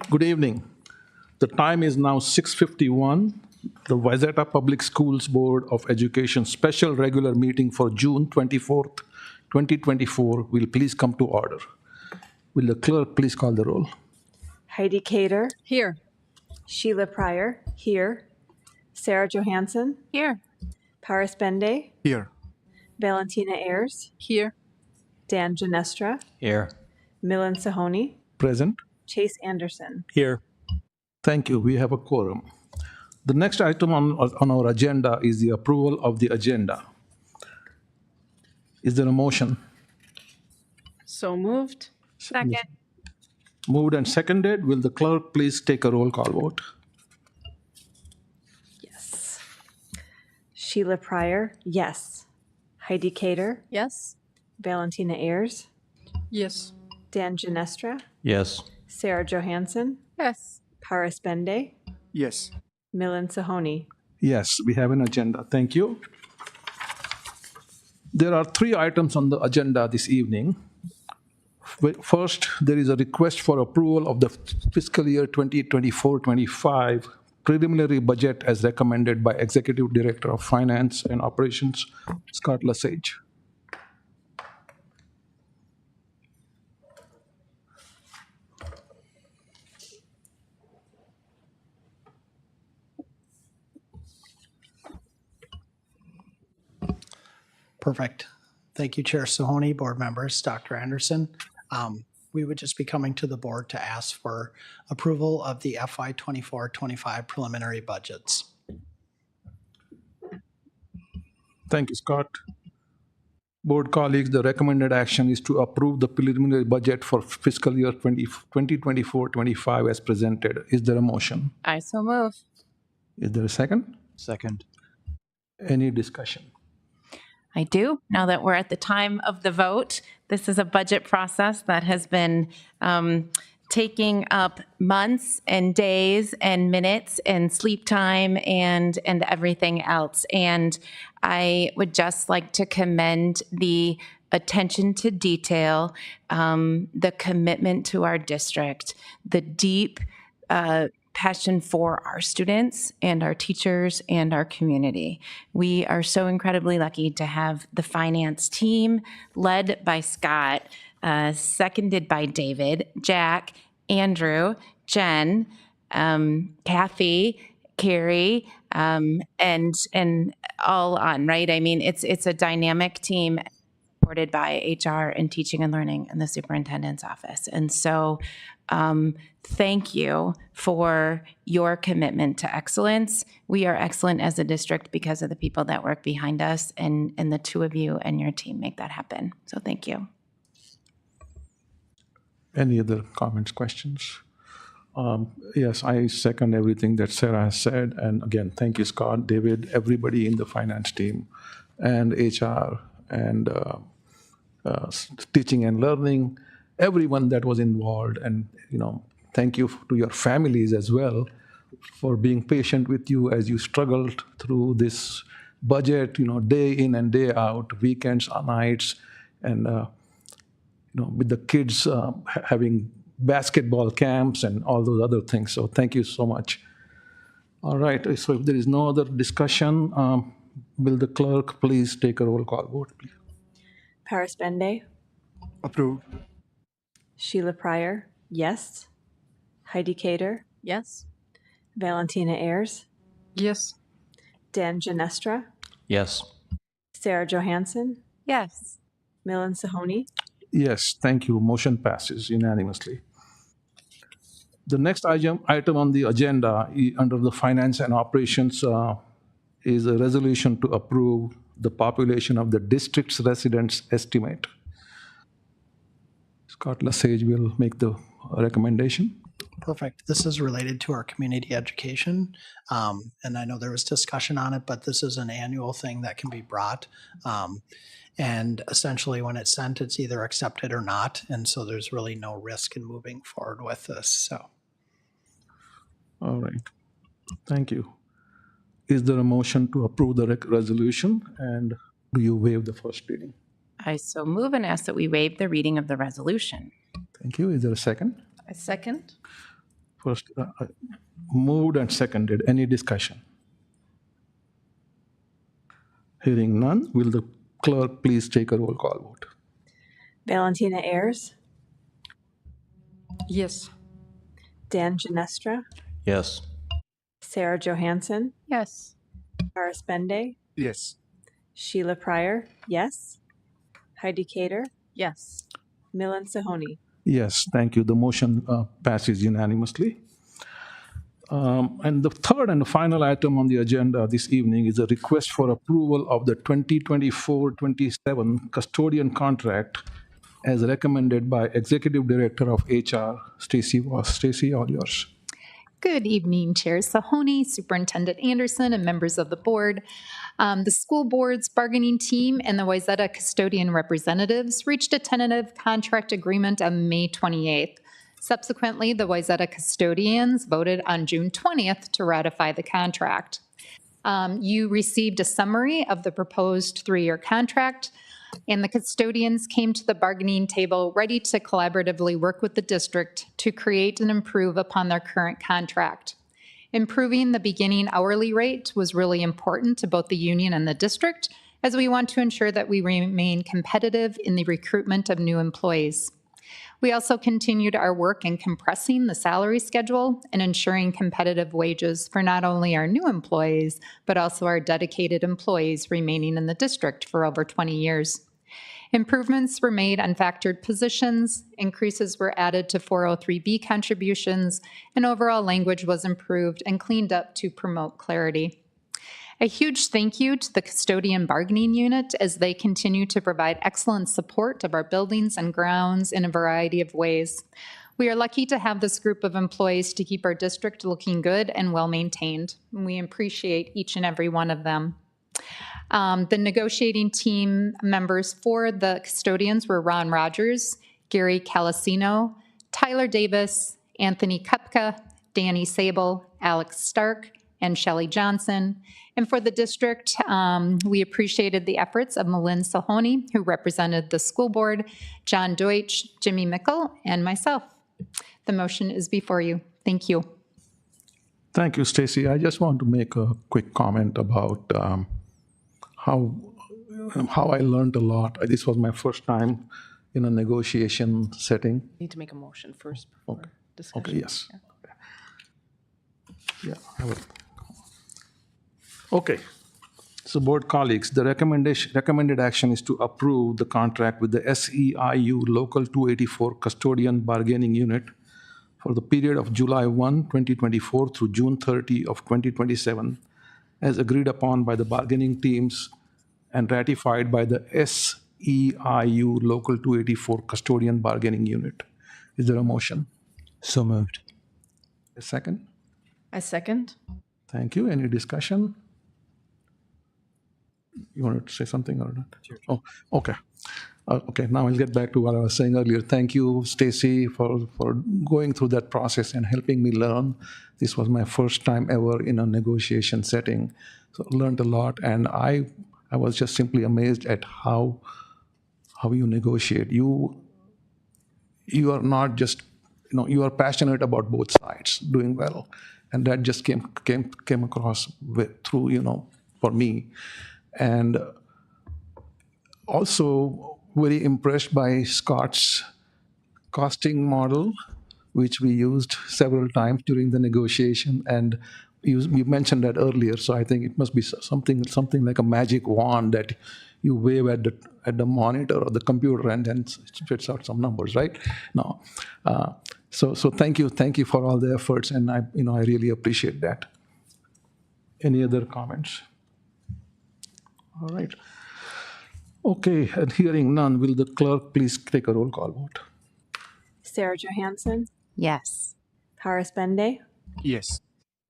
Good evening. The time is now 6:51. The Wayzata Public Schools Board of Education special regular meeting for June 24th, 2024 will please come to order. Will the clerk please call the roll? Heidi Cater, Here. Sheila Pryor, here. Sarah Johansson, Here. Paris Bende, Here. Valentina Ayers, Here. Dan Ginestra, Here. Milan Sahoni, Present. Chase Anderson. Here. Thank you. We have a quorum. The next item on our agenda is the approval of the agenda. Is there a motion? So moved. Second. Moved and seconded. Will the clerk please take a roll call vote? Yes. Sheila Pryor, yes. Heidi Cater, Yes. Valentina Ayers, Yes. Dan Ginestra, Yes. Sarah Johansson, Yes. Paris Bende, Yes. Milan Sahoni. Yes, we have an agenda. Thank you. There are 3 items on the agenda this evening. First, there is a request for approval of the fiscal year 2024-25 preliminary budget as recommended by Executive Director of Finance and Operations, Scott Lesage. Perfect. Thank you, Chair Sahoni, board members, Dr. Anderson. We would just be coming to the board to ask for approval of the FY 24-25 preliminary budgets. Thank you, Scott. Board colleagues, the recommended action is to approve the preliminary budget for fiscal year 2024-25 as presented. Is there a motion? I so move. Is there a second? Second. Any discussion? I do. Now that we're at the time of the vote, this is a budget process that has been taking up months and days and minutes and sleep time and everything else. And I would just like to commend the attention to detail, the commitment to our district, the deep passion for our students and our teachers and our community. We are so incredibly lucky to have the finance team led by Scott, seconded by David, Jack, Andrew, Jen, Kathy, Carrie, and all on, right? I mean, it's a dynamic team supported by HR and teaching and learning in the superintendent's office. And so thank you for your commitment to excellence. We are excellent as a district because of the people that work behind us, and the two of you and your team make that happen. So thank you. Any other comments, questions? Yes, I second everything that Sarah has said. And again, thank you, Scott, David, everybody in the finance team and HR and teaching and learning, everyone that was involved. And, thank you to your families as well for being patient with you as you struggled through this budget, day in and day out, weekends, nights, and, with the kids having basketball camps and all those other things. So thank you so much. All right, so if there is no other discussion, will the clerk please take a roll call vote, please? Paris Bende, Approved. Sheila Pryor, yes. Heidi Cater, Yes. Valentina Ayers, Yes. Dan Ginestra, Yes. Sarah Johansson, Yes. Milan Sahoni. Yes, thank you. Motion passes unanimously. The next item on the agenda under the finance and operations is a resolution to approve the population of the district's residents estimate. Scott Lesage will make the recommendation. Perfect. This is related to our community education. And I know there was discussion on it, but this is an annual thing that can be brought. And essentially when it's sent, it's either accepted or not. And so there's really no risk in moving forward with this. So. All right. Thank you. Is there a motion to approve the resolution, and do you waive the first reading? I so move and ask that we waive the reading of the resolution. Thank you. Is there a second? A second. First, moved and seconded. Any discussion? Hearing none, will the clerk please take a roll call vote? Valentina Ayers, Yes. Dan Ginestra, Yes. Sarah Johansson, Yes. Horace Bende, Yes. Sheila Pryor, yes. Heidi Cater, Yes. Milan Sahoni. Yes, thank you. The motion passes unanimously. And the third and final item on the agenda this evening is a request for approval of the 2024-27 custodian contract as recommended by Executive Director of HR, Stacy Voss. Stacy, all yours. Good evening, Chair Sahoni, Superintendent Anderson, and members of the board. The school board's bargaining team and the Wayzata custodian representatives reached a tentative contract agreement on May 28th. Subsequently, the Wayzata custodians voted on June 20th to ratify the contract. You received a summary of the proposed three-year contract, and the custodians came to the bargaining table ready to collaboratively work with the district to create and improve upon their current contract. Improving the beginning hourly rate was really important to both the union and the district, as we want to ensure that we remain competitive in the recruitment of new employees. We also continued our work in compressing the salary schedule and ensuring competitive wages for not only our new employees, but also our dedicated employees remaining in the district for over 20 years. Improvements were made on factored positions, increases were added to 403B contributions, and overall language was improved and cleaned up to promote clarity. A huge thank you to the custodian bargaining unit as they continue to provide excellent support of our buildings and grounds in a variety of ways. We are lucky to have this group of employees to keep our district looking good and well-maintained. We appreciate each and every one of them. The negotiating team members for the custodians were Ron Rogers, Gary Calasino, Tyler Davis, Anthony Kupka, Danny Sable, Alex Stark, and Shelley Johnson. And for the district, we appreciated the efforts of Malin Sahoni, who represented the school board, John Deutsch, Jimmy Mickle, and myself. The motion is before you. Thank you. Thank you, Stacy. I just want to make a quick comment about how I learned a lot. This was my first time in a negotiation setting. Need to make a motion first before discussion. Okay, yes. Yeah, I will. Okay. So board colleagues, the recommended action is to approve the contract with the SEIU Local 284 Custodian Bargaining Unit for the period of July 1, 2024 through June 30 of 2027, as agreed upon by the bargaining teams and ratified by the SEIU Local 284 Custodian Bargaining Unit. Is there a motion? So moved. A second? I second. Thank you. Any discussion? You wanted to say something or not? Sure. Oh, okay. Okay, now I'll get back to what I was saying earlier. Thank you, Stacy, for going through that process and helping me learn. This was my first time ever in a negotiation setting. So I learned a lot, and I was just simply amazed at how you negotiate. You are not just, you are passionate about both sides doing well. And that just came across through, for me. And also very impressed by Scott's costing model, which we used several times during the negotiation. And you mentioned that earlier, so I think it must be something like a magic wand that you wave at the monitor or the computer and then it spits out some numbers, right? No. So thank you for all the efforts, and I really appreciate that. Any other comments? All right. Okay, and hearing none, will the clerk please take a roll call vote? Sarah Johansson, Yes. Horace Bende, Yes.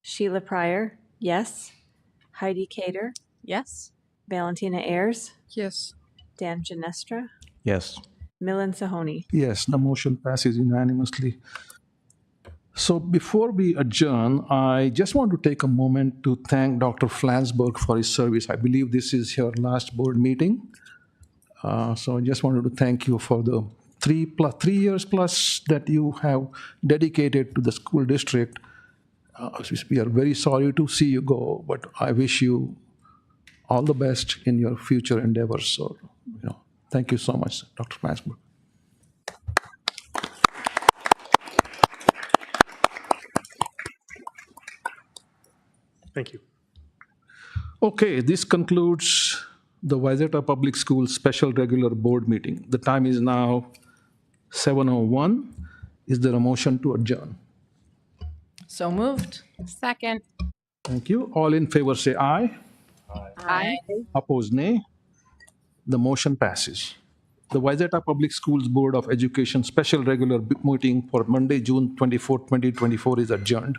Sheila Pryor, yes. Heidi Cater, Yes. Valentina Ayers, Yes. Dan Ginestra, Yes. Milan Sahoni. Yes, the motion passes unanimously. So before we adjourn, I just want to take a moment to thank Dr. Flansburgh for his service. I believe this is your last board meeting. So I just wanted to thank you for the 3 years plus that you have dedicated to the school district. We are very sorry to see you go, but I wish you all the best in your future endeavors. So, thank you so much, Dr. Masberg. Thank you. Okay, this concludes the Wayzata Public Schools Special Regular Board Meeting. The time is now 7:01. Is there a motion to adjourn? So moved. Second. Thank you. All in favor say aye. Aye. Opposed, nay. The motion passes. The Wayzata Public Schools Board of Education Special Regular Meeting for Monday, June 24, 2024 is adjourned.